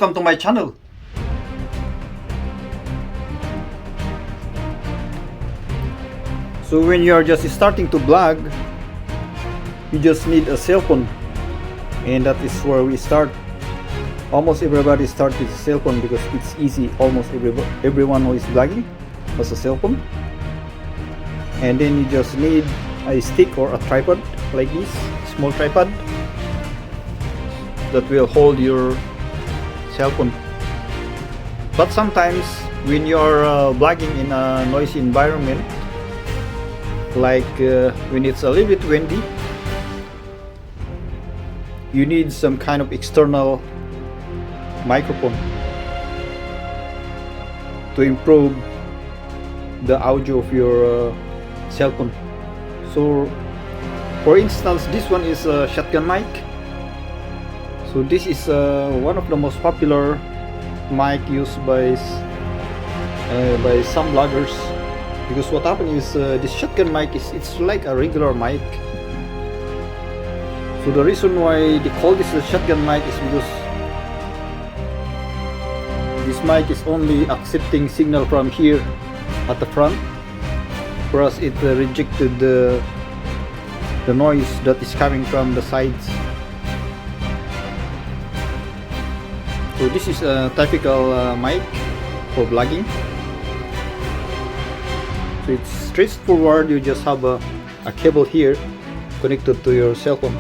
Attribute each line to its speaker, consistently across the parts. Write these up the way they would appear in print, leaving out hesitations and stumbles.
Speaker 1: welcome to my channel. So when you're just starting to vlog, you just need a cell phone, and that is where we start. Almost everybody starts with a cell phone because it's easy. Almost everyone who is vlogging has a cell phone. And then you just need a stick or a tripod like this, small tripod that will hold your cell phone. But sometimes when you're vlogging in a noisy environment, like when it's a little bit windy, you need some kind of external microphone to improve the audio of your cell phone. So for instance, this one is a shotgun mic. So this is one of the most popular mic used by some vloggers, because what happened is this shotgun mic it's like a regular mic. So the reason why they call this a shotgun mic is because this mic is only accepting signal from here at the front, whereas it rejected the noise that is coming from the sides. So this is a typical mic for vlogging. So it's straightforward. You just have a cable here connected to your cell phone.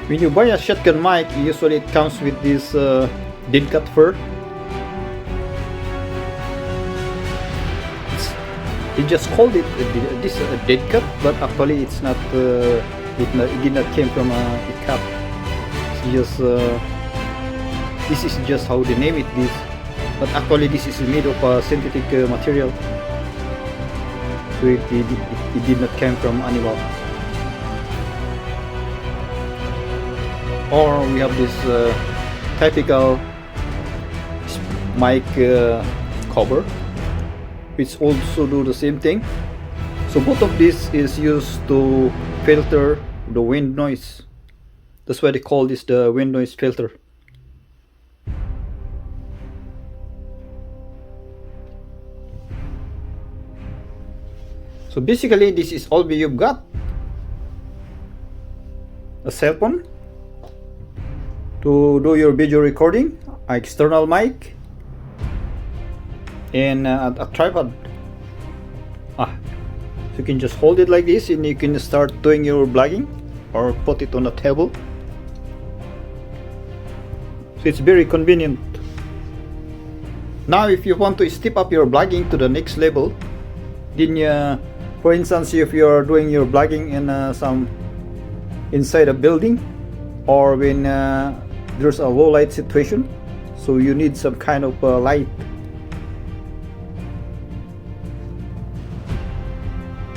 Speaker 1: When you buy a shotgun mic, usually it comes with this dead cat fur. They just called it this a dead cat, but actually it's not. It did not came from a cat. It's just this is just how they name it this, but actually this is made of a synthetic material. So it did not come from animal. Or we have this typical mic cover, which also do the same thing. So both of this is used to filter the wind noise. That's why they call this the wind noise filter. So basically this is all you've got: a cell phone to do your video recording, an external mic, and a tripod. So you can just hold it like this and you can start doing your vlogging, or put it on a table. So it's very convenient. Now if you want to step up your vlogging to the next level, then for instance, if you're doing your vlogging in some inside a building, or when there's a low light situation, so you need some kind of light.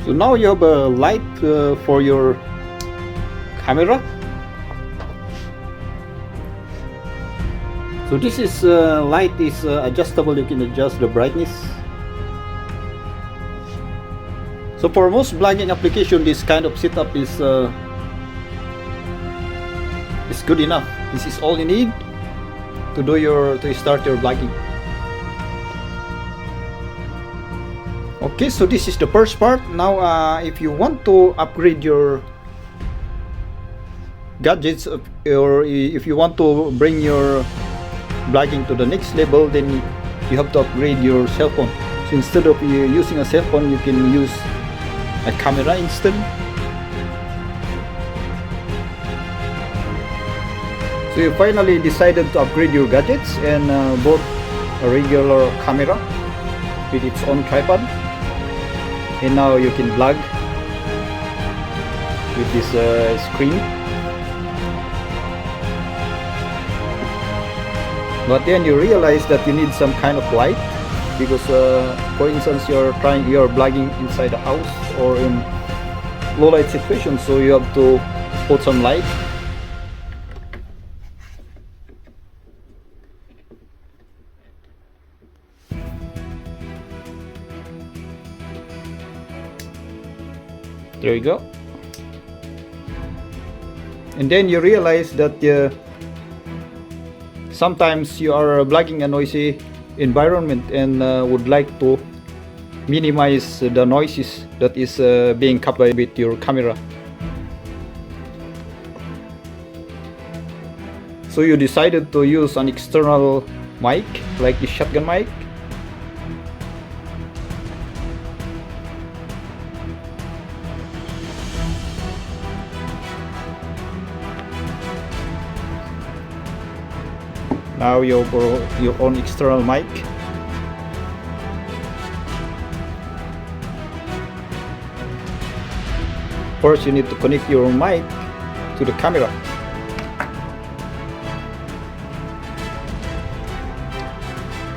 Speaker 1: So now you have a light for your camera. So this is light is adjustable. You can adjust the brightness. So for most vlogging application, this kind of setup is good enough. This is all you need to start your vlogging. Okay, so this is the first part. Now if you want to upgrade your gadgets, or if you want to bring your vlogging to the next level, then you have to upgrade your cell phone. So instead of using a cell phone, you can use a camera instead. So you finally decided to upgrade your gadgets and bought a regular camera with its own tripod, and now you can vlog with this screen. But then you realize that you need some kind of light, because for instance you're vlogging inside a house or in low light situation, so you have to put some light. There you go. And then you realize that sometimes you are vlogging a noisy environment and would like to minimize the noises that is being captured with your camera. So you decided to use an external mic like the shotgun mic. Now you borrow your own external mic. First, you need to connect your mic to the camera.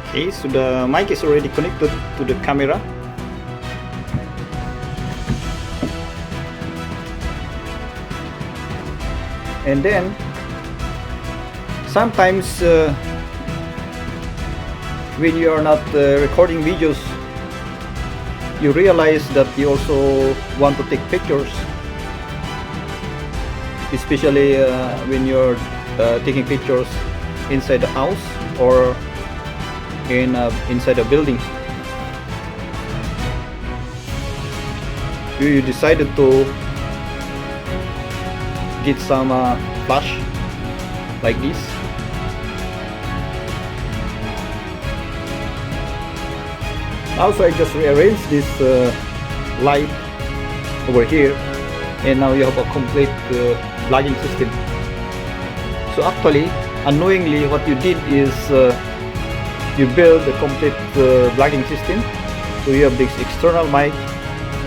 Speaker 1: Okay, so the mic is already connected to the camera. And then sometimes when you are not recording videos, you realize that you also want to take pictures, especially when you're taking pictures inside the house or inside a building. You decided to get some flash like this. Also, I just rearranged this light over here, and now you have a complete vlogging system. So actually, unknowingly, what you did is you build a complete vlogging system. So you have this external mic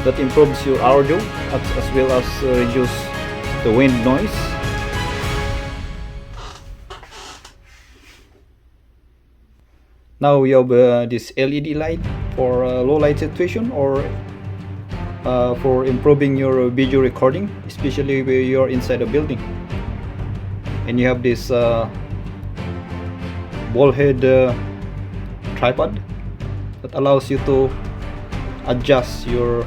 Speaker 1: that improves your audio as well as reduce the wind noise. Now we have this LED light for low light situation or for improving your video recording, especially where you're inside a building. And you have this ball head tripod that allows you to adjust your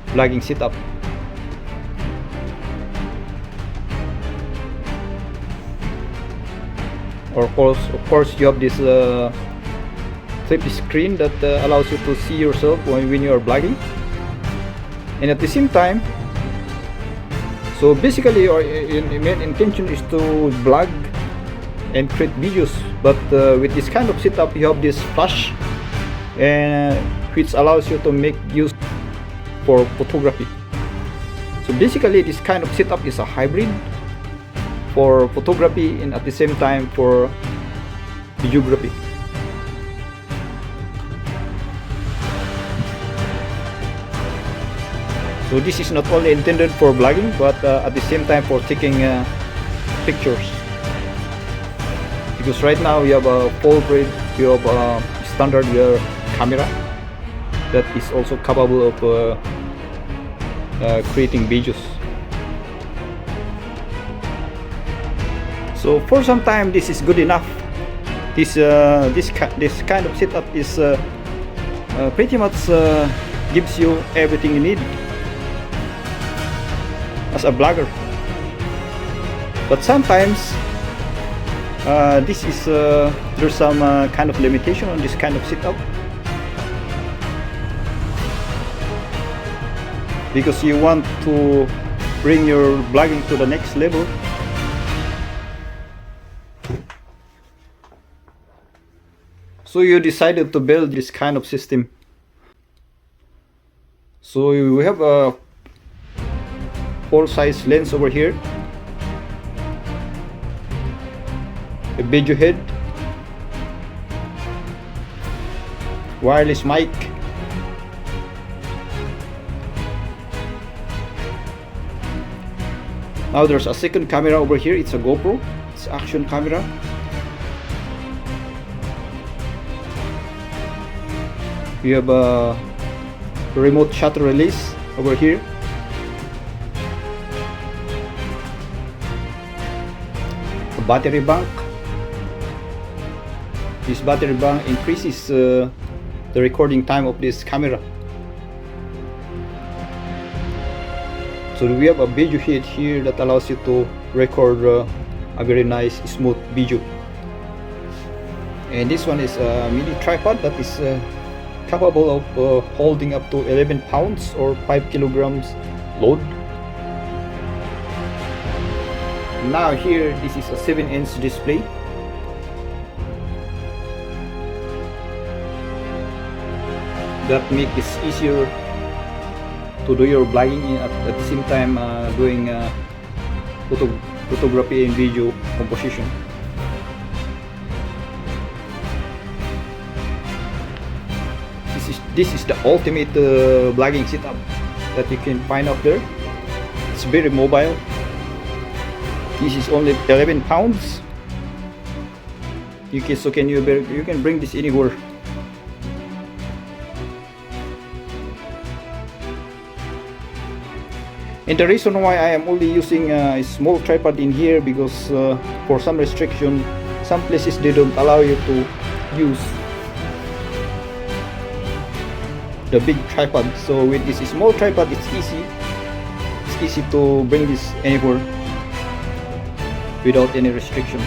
Speaker 1: vlogging setup. Of course, you have this flip screen that allows you to see yourself when you are vlogging, and at the same time, so basically your main intention is to vlog and create videos, but with this kind of setup you have this flash which allows you to make use for photography. So basically this kind of setup is a hybrid for photography and at the same time for videography. So this is not only intended for vlogging, but at the same time for taking pictures. Because right now you have a full grade, you have a standard camera that is also capable of creating videos. So for some time this is good enough. This kind of setup is pretty much gives you everything you need as a vlogger. But sometimes there's some kind of limitation on this kind of setup, because you want to bring your vlogging to the next level. So you decided to build this kind of system. So we have a full-size lens over here, a video head, wireless mic, now there's a second camera over here. It's a GoPro, it's action camera. We have a remote shutter release over here. A battery bank. This battery bank increases the recording time of this camera. So we have a video head here that allows you to record a very nice smooth video. And this one is a mini tripod that is capable of holding up to 11 pounds or 5 kilograms load. Now here, this is a 7-inch display. That makes it easier to do your vlogging at the same time doing photography and video composition. This is the ultimate vlogging setup that you can find out there. It's very mobile. This is only 11 pounds. You can bring this anywhere. And the reason why I am only using a small tripod in here, because for some restriction, some places they don't allow you to use the big tripod. So with this small tripod, it's easy to bring this anywhere without any restriction.